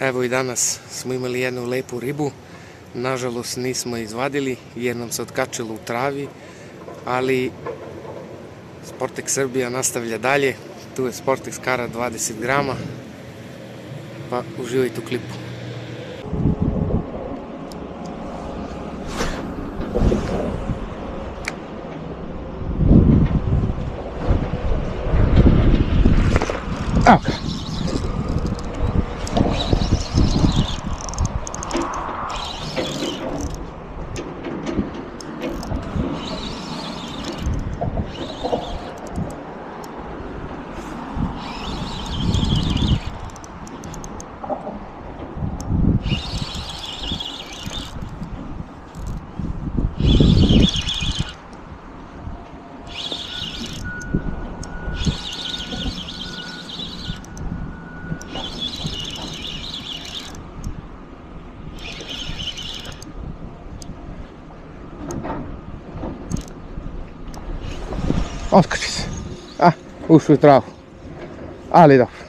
Evo i danas smo imali jednu lepu ribu, nažalost nismo izvadili jer nam se otkačilo u travi, ali Sportex Srbija nastavlja dalje. Tu je Sportex kara 20 grama, pa uživajte u klipu. Otkači se. Ušli u travu. Ali dobro.